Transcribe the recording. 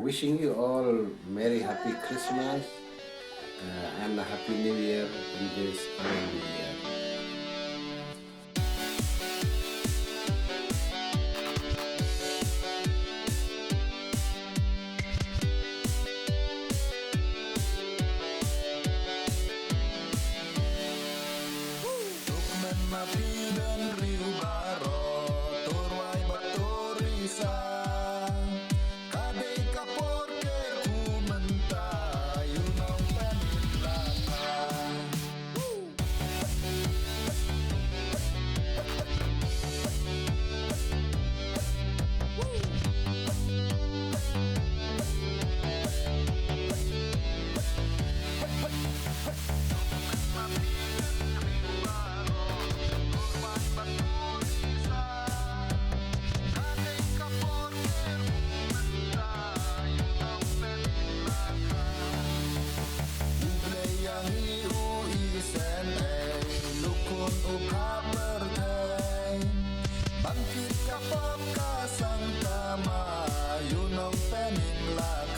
Wishing you all Merry Happy Christmas and a Happy New Year in this coming year. Menapi dan riu baro Torwai batorisa Kadai kapor ke ku mentai Yunong penilatan Bangkit kapag kasang tama Yun ang penin lahat